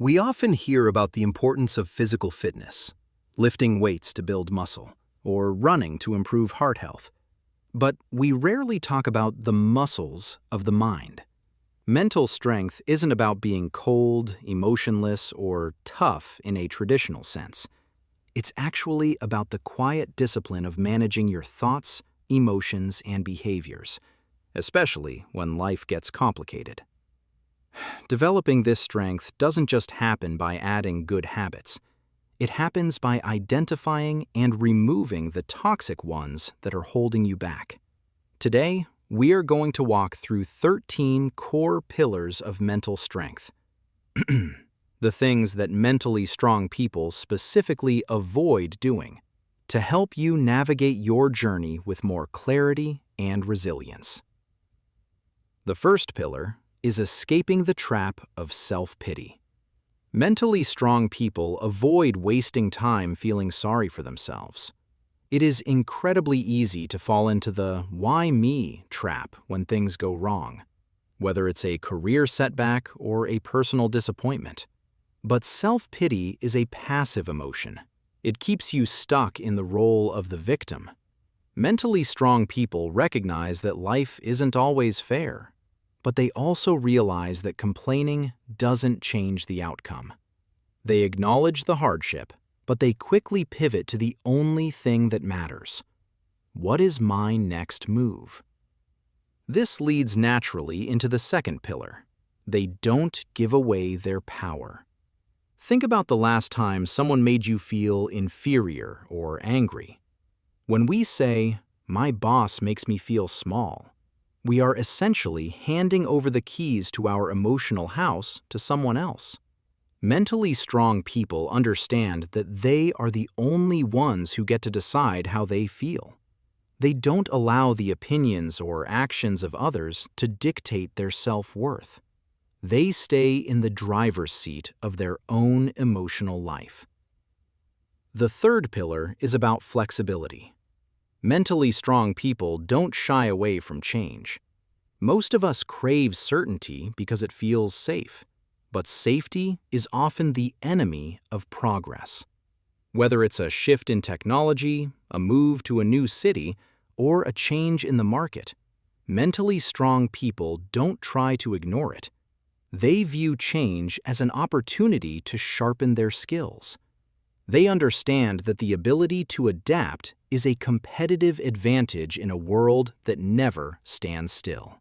We often hear about the importance of physical fitness, lifting weights to build muscle, or running to improve heart health. But we rarely talk about the muscles of the mind. Mental strength isn't about being cold, emotionless, or tough in a traditional sense. It's actually about the quiet discipline of managing your thoughts, emotions, and behaviors, especially when life gets complicated. Developing this strength doesn't just happen by adding good habits. It happens by identifying and removing the toxic ones that are holding you back. Today, we are going to walk through 13 core pillars of mental strength. The things that mentally strong people specifically avoid doing to help you navigate your journey with more clarity and resilience. The first pillar is escaping the trap of self-pity. Mentally strong people avoid wasting time feeling sorry for themselves. It is incredibly easy to fall into the "why me" trap when things go wrong, whether it's a career setback or a personal disappointment. But self-pity is a passive emotion. It keeps you stuck in the role of the victim. Mentally strong people recognize that life isn't always fair, but they also realize that complaining doesn't change the outcome. They acknowledge the hardship, but they quickly pivot to the only thing that matters. What is my next move? This leads naturally into the second pillar. They don't give away their power. Think about the last time someone made you feel inferior or angry. When we say, "My boss makes me feel small," we are essentially handing over the keys to our emotional house to someone else. Mentally strong people understand that they are the only ones who get to decide how they feel. They don't allow the opinions or actions of others to dictate their self-worth. They stay in the driver's seat of their own emotional life. The third pillar is about flexibility. Mentally strong people don't shy away from change. Most of us crave certainty because it feels safe, but safety is often the enemy of progress. Whether it's a shift in technology, a move to a new city, or a change in the market, mentally strong people don't try to ignore it. They view change as an opportunity to sharpen their skills. They understand that the ability to adapt is a competitive advantage in a world that never stands still.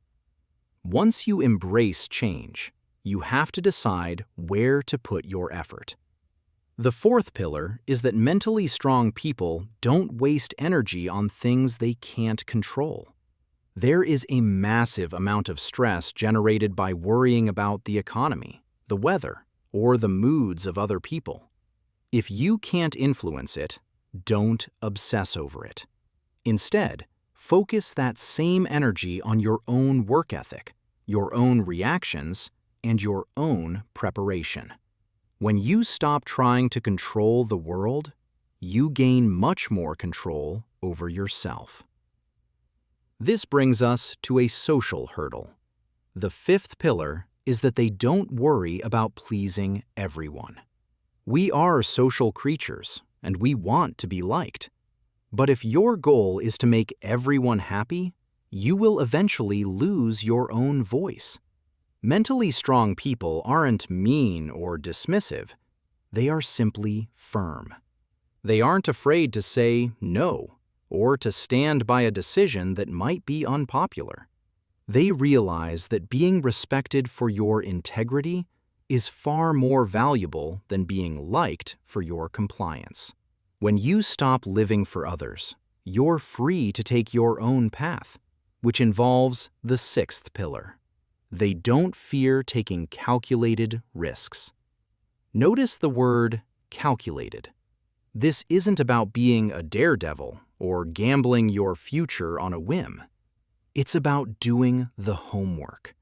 Once you embrace change, you have to decide where to put your effort. The fourth pillar is that mentally strong people don't waste energy on things they can't control. There is a massive amount of stress generated by worrying about the economy, the weather, or the moods of other people. If you can't influence it, don't obsess over it. Instead, focus that same energy on your own work ethic, your own reactions, and your own preparation. When you stop trying to control the world, you gain much more control over yourself. This brings us to a social hurdle. The fifth pillar is that they don't worry about pleasing everyone. We are social creatures, and we want to be liked. But if your goal is to make everyone happy, you will eventually lose your own voice. Mentally strong people aren't mean or dismissive. They are simply firm. They aren't afraid to say no or to stand by a decision that might be unpopular. They realize that being respected for your integrity is far more valuable than being liked for your compliance. When you stop living for others, you're free to take your own path, which involves the sixth pillar. They don't fear taking calculated risks. Notice the word calculated. This isn't about being a daredevil or gambling your future on a whim. It's about doing the homework.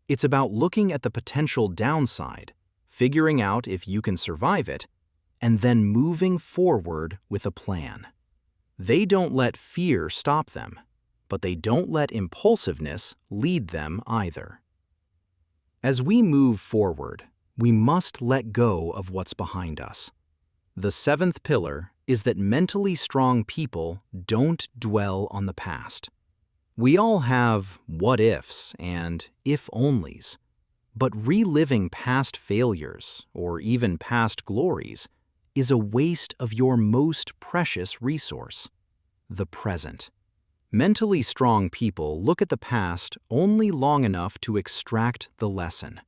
It's about looking at the potential downside, figuring out if you can survive it, and then moving forward with a plan. They don't let fear stop them, but they don't let impulsiveness lead them either. As we move forward, We must let go of what's behind us. The seventh pillar is that mentally strong people don't dwell on the past. We all have what-ifs and if-onlys, but reliving past failures or even past glories is a waste of your most precious resource, the present. Mentally strong people look at the past only long enough to extract the lesson.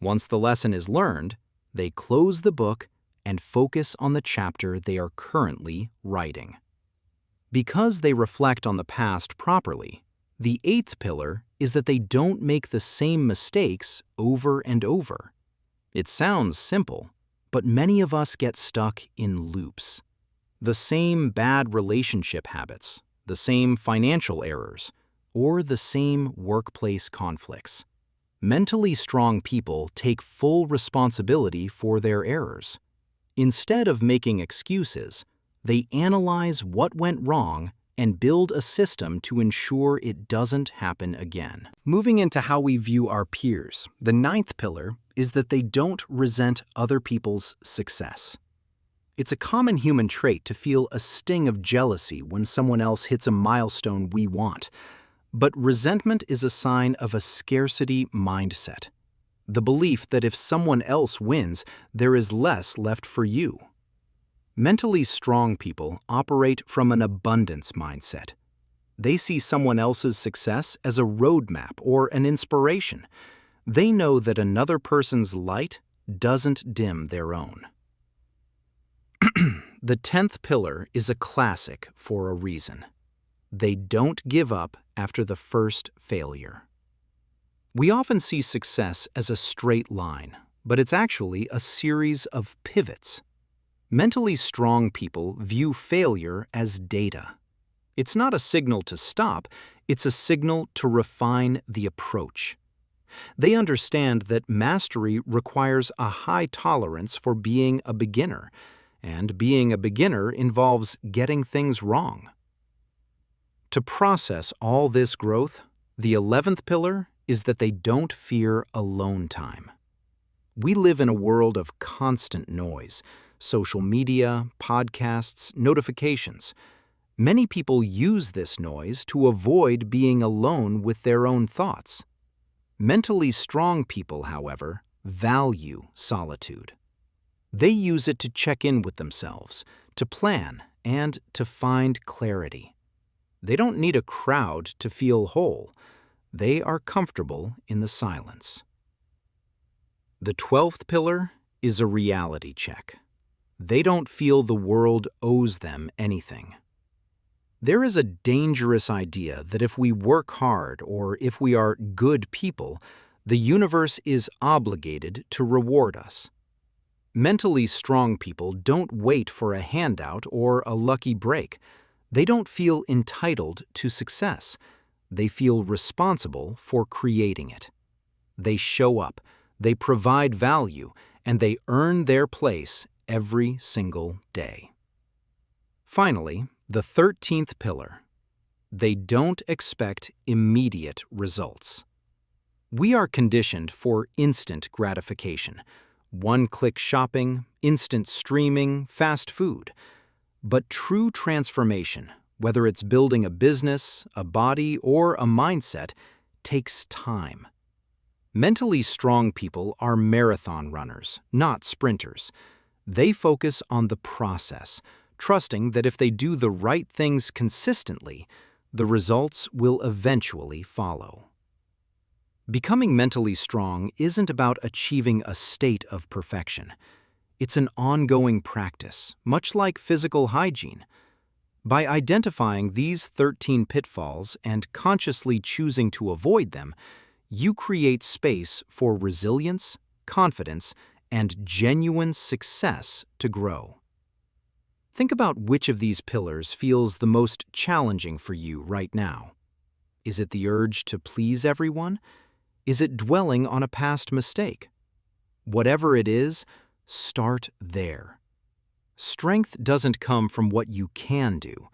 Once the lesson is learned, they close the book and focus on the chapter they are currently writing. Because they reflect on the past properly, the eighth pillar is that they don't make the same mistakes over and over. It sounds simple, but many of us get stuck in loops. The same bad relationship habits, the same financial errors, or the same workplace conflicts. Mentally strong people take full responsibility for their errors. Instead of making excuses, they analyze what went wrong and build a system to ensure it doesn't happen again. Moving into how we view our peers, the ninth pillar is that they don't resent other people's success. It's a common human trait to feel a sting of jealousy when someone else hits a milestone we want, but resentment is a sign of a scarcity mindset. The belief that if someone else wins, there is less left for you. Mentally strong people operate from an abundance mindset. They see someone else's success as a roadmap or an inspiration. They know that another person's light doesn't dim their own. The 10th pillar is a classic for a reason. They don't give up after the first failure. We often see success as a straight line, but it's actually a series of pivots. Mentally strong people view failure as data. It's not a signal to stop, it's a signal to refine the approach. They understand that mastery requires a high tolerance for being a beginner, and being a beginner involves getting things wrong. To process all this growth, the 11th pillar is that they don't fear alone time. We live in a world of constant noise. Social media, podcasts, notifications. Many people use this noise to avoid being alone with their own thoughts. Mentally strong people, however, value solitude. They use it to check in with themselves, to plan, and to find clarity. They don't need a crowd to feel whole. They are comfortable in the silence. The 12th pillar is a reality check. They don't feel the world owes them anything. There is a dangerous idea that if we work hard or if we are good people, the universe is obligated to reward us. Mentally strong people don't wait for a handout or a lucky break. They don't feel entitled to success. They feel responsible for creating it. They show up, they provide value, and they earn their place every single day. Finally, the 13th pillar. They don't expect immediate results. We are conditioned for instant gratification, one-click shopping, instant streaming, fast food. But true transformation, whether it's building a business, a body, or a mindset, takes time. Mentally strong people are marathon runners, not sprinters. They focus on the process, trusting that if they do the right things consistently, the results will eventually follow. Becoming mentally strong isn't about achieving a state of perfection. It's an ongoing practice, much like physical hygiene. By identifying these 13 pitfalls and consciously choosing to avoid them, you create space for resilience, confidence, and genuine success to grow. Think about which of these pillars feels the most challenging for you right now. Is it the urge to please everyone? Is it dwelling on a past mistake? Whatever it is, start there. Strength doesn't come from what you can do.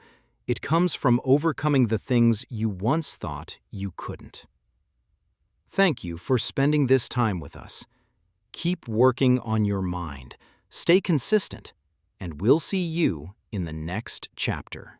It comes from overcoming the things you once thought you couldn't. Thank you for spending this time with us. Keep working on your mind. Stay consistent, and we'll see you in the next chapter.